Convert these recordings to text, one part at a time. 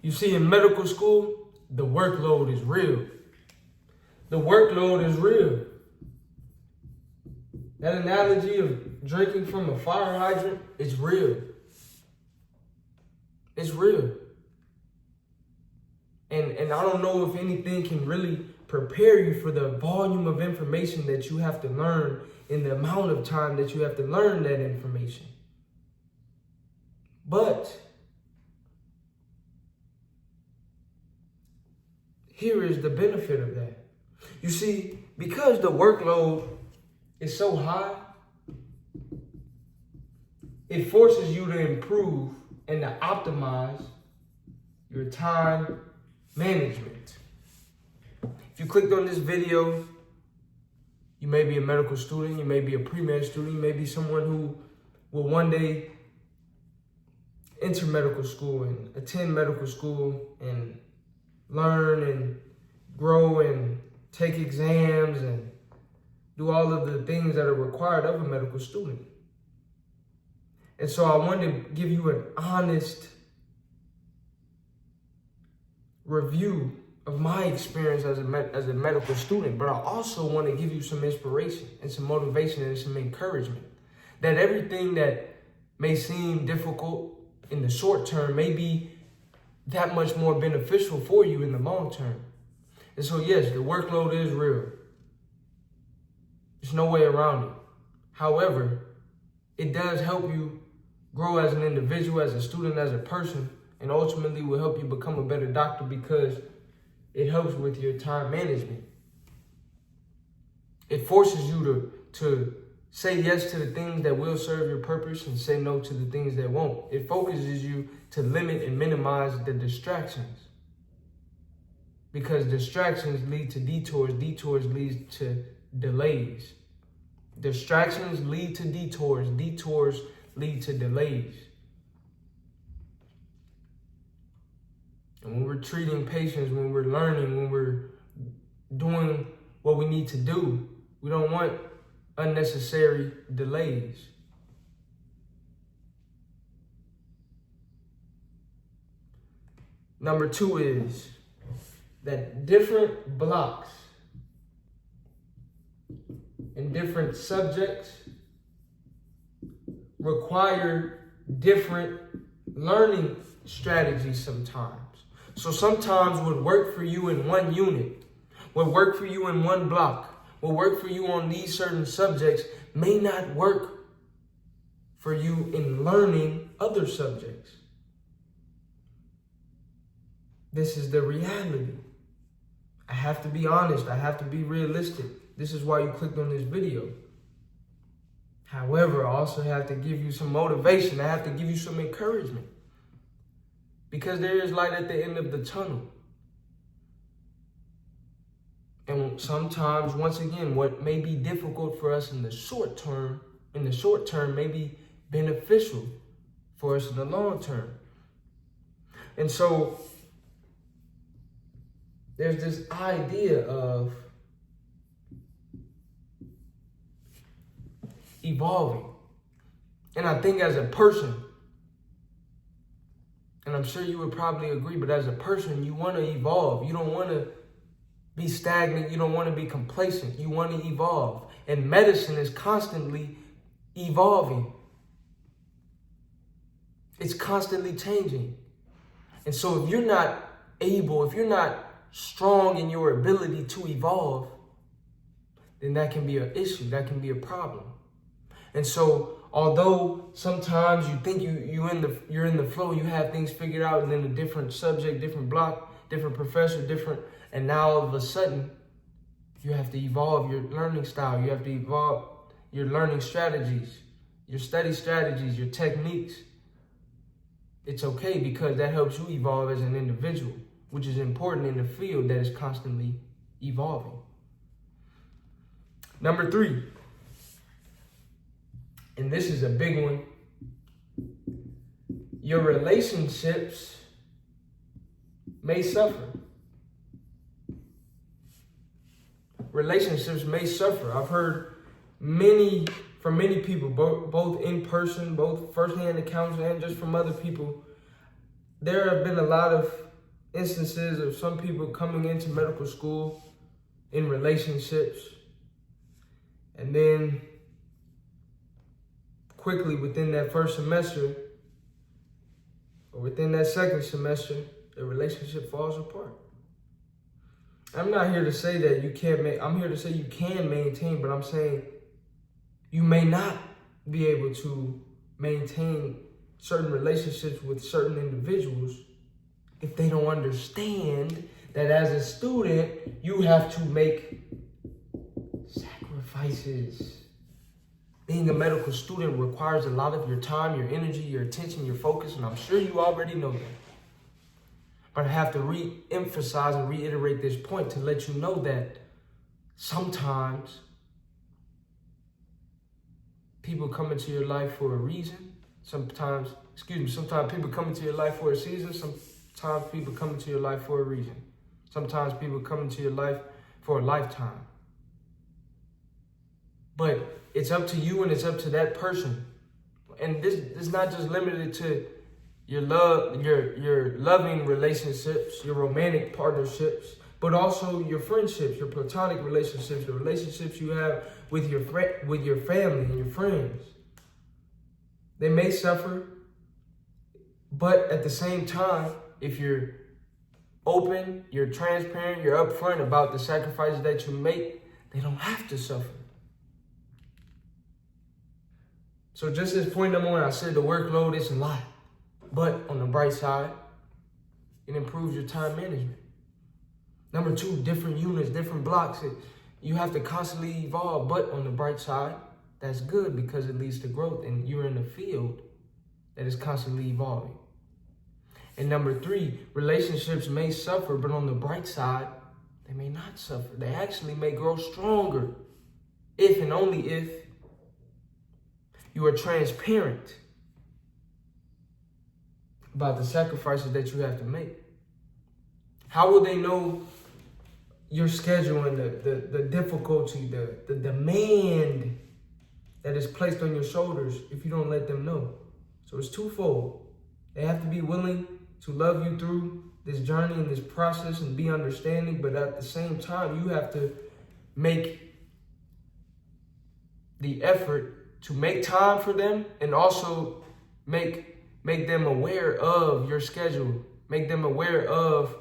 You see, in medical school, the workload is real. The workload is real. That analogy of drinking from a fire hydrant is real. It's real. And I don't know if anything can really prepare you for the volume of information that you have to learn in the amount of time that you have to learn that information. But here is the benefit of that. You see, because the workload is so high, it forces you to improve and to optimize your time management. If you clicked on this video, you may be a medical student, you may be a pre-med student, you may be someone who will one day enter medical school and attend medical school and learn and grow and take exams and do all of the things that are required of a medical student. And so I wanted to give you an honest review of my experience as a medical student, but I also want to give you some inspiration and some motivation and some encouragement that everything that may seem difficult in the short term may be that much more beneficial for you in the long term. And so yes, the workload is real. There's no way around it. However, it does help you grow as an individual, as a student, as a person, and ultimately will help you become a better doctor because it helps with your time management. It forces you to say yes to the things that will serve your purpose and say no to the things that won't. It focuses you to limit and minimize the distractions. Because distractions lead to detours, detours lead to delays. Distractions lead to detours, detours lead to delays. And when we're treating patients, when we're learning, when we're doing what we need to do, we don't want unnecessary delays. Number 2 is that different blocks and different subjects require different learning strategies sometimes. So sometimes what work for you in one unit, what work for you in one block, what work for you on these certain subjects may not work for you in learning other subjects. This is the reality. I have to be honest. I have to be realistic. This is why you clicked on this video. However, I also have to give you some motivation. I have to give you some encouragement. Because there is light at the end of the tunnel. And sometimes, once again, what may be difficult for us in the short term may be beneficial for us in the long term. And so there's this idea of evolving. And I think as a person, and I'm sure you would probably agree, but as a person, you want to evolve. You don't want to be stagnant. You don't want to be complacent. You want to evolve. And medicine is constantly evolving. It's constantly changing. And so if you're not strong in your ability to evolve, then that can be an issue. That can be a problem. And so although sometimes you think you're in the flow, you have things figured out, and then a different subject, different block, different professor, and now all of a sudden you have to evolve your learning style. You have to evolve your learning strategies, your study strategies, your techniques. It's okay because that helps you evolve as an individual, which is important in a field that is constantly evolving. Number 3, and this is a big one, your relationships may suffer. Relationships may suffer. I've heard from many people, both in person, both firsthand accounts and just from other people, there have been a lot of instances of some people coming into medical school in relationships, and then quickly within that first semester or within that second semester, the relationship falls apart. I'm not here to say that you can't I'm here to say you can maintain, but I'm saying you may not be able to maintain certain relationships with certain individuals if they don't understand that as a student, you have to make sacrifices. Being a medical student requires a lot of your time, your energy, your attention, your focus, and I'm sure you already know that. But I have to re-emphasize and reiterate this point to let you know that sometimes people come into your life for a reason. Sometimes people come into your life for a season. Sometimes people come into your life for a reason. Sometimes people come into your life for a lifetime. But it's up to you and it's up to that person. And this is not just limited to your loving relationships, your romantic partnerships, but also your friendships, your platonic relationships, the relationships you have with your family and your friends. They may suffer, but at the same time, if you're open, you're transparent, you're upfront about the sacrifices that you make, they don't have to suffer. So just as point number one, I said the workload is a lot. But on the bright side, it improves your time management. Number two, different units, different blocks. You have to constantly evolve. But on the bright side, that's good because it leads to growth and you're in a field that is constantly evolving. And number three, relationships may suffer, but on the bright side, they may not suffer. They actually may grow stronger if and only if you are transparent about the sacrifices that you have to make. How will they know your schedule and the difficulty, the demand that is placed on your shoulders if you don't let them know? So it's twofold. They have to be willing to love you through this journey and this process and be understanding, but at the same time, you have to make the effort to make time for them and also make them aware of your schedule, make them aware of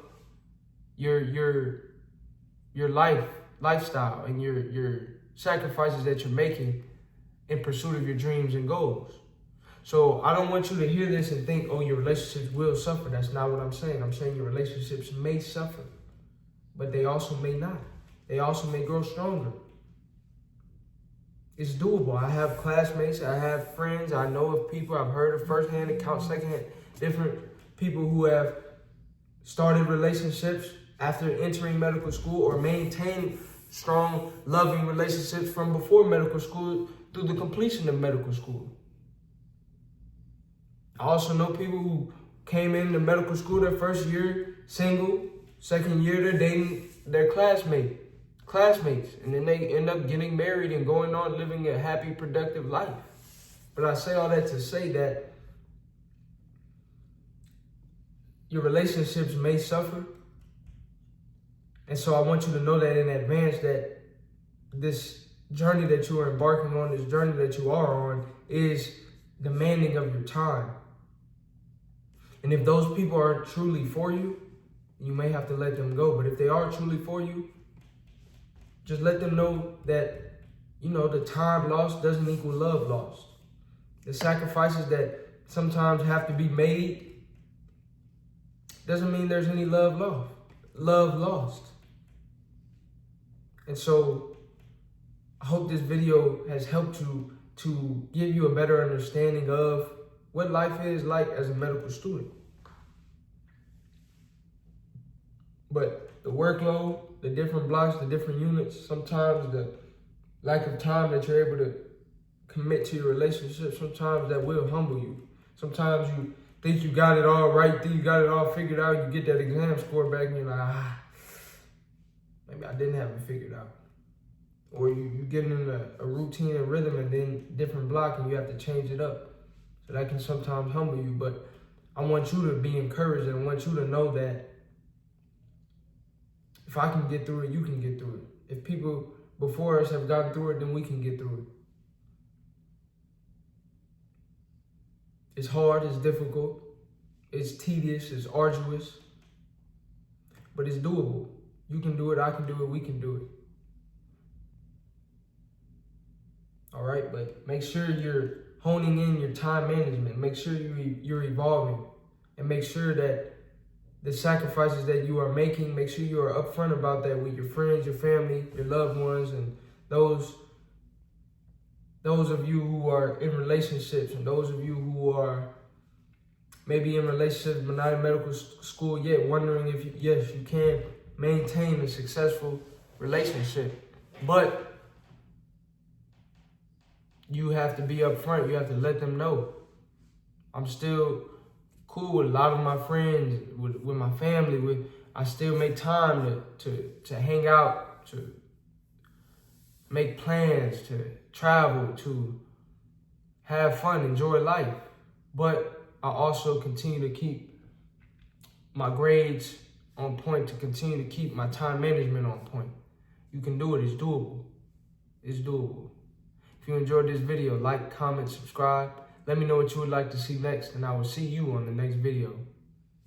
your lifestyle and your sacrifices that you're making in pursuit of your dreams and goals. So I don't want you to hear this and think, oh, your relationships will suffer. That's not what I'm saying. I'm saying your relationships may suffer, but they also may not. They also may grow stronger. It's doable. I have classmates, I have friends, I know of people, I've heard of firsthand accounts, secondhand, different people who have started relationships after entering medical school or maintained strong, loving relationships from before medical school through the completion of medical school. I also know people who came into medical school their first year single, second year they're dating their classmates, and then they end up getting married and going on living a happy, productive life. But I say all that to say that your relationships may suffer. And so I want you to know that in advance that this journey that you are embarking on, this journey that you are on, is demanding of your time. And if those people aren't truly for you, you may have to let them go. But if they are truly for you, just let them know that, the time lost doesn't equal love lost. The sacrifices that sometimes have to be made doesn't mean there's any love lost. And so I hope this video has helped you to give you a better understanding of what life is like as a medical student. But the workload, the different blocks, the different units, sometimes the lack of time that you're able to commit to your relationship, sometimes that will humble you. Sometimes you think you got it all right, think you got it all figured out, you get that exam score back and you're like, maybe I didn't have it figured out. Or you get in a routine and rhythm and then different block and you have to change it up. So that can sometimes humble you, but I want you to be encouraged and I want you to know that If I can get through it, you can get through it. If people before us have gotten through it, then we can get through it. It's hard, it's difficult, it's tedious, it's arduous, but it's doable. You can do it, I can do it, we can do it. All right, but make sure you're honing in your time management. Make sure you're evolving, and make sure that the sacrifices that you are making, make sure you are upfront about that with your friends, your family, your loved ones, and those of you who are in relationships, and those of you who are maybe in relationships but not in medical school yet, wondering if you can maintain a successful relationship. But you have to be upfront. You have to let them know. I'm still cool with a lot of my friends, with my family. I still make time to hang out, to make plans, to travel, to have fun, enjoy life. But I also continue to keep my grades on point, to continue to keep my time management on point. You can do it. It's doable. It's doable. If you enjoyed this video, like, comment, subscribe. Let me know what you would like to see next, and I will see you on the next video.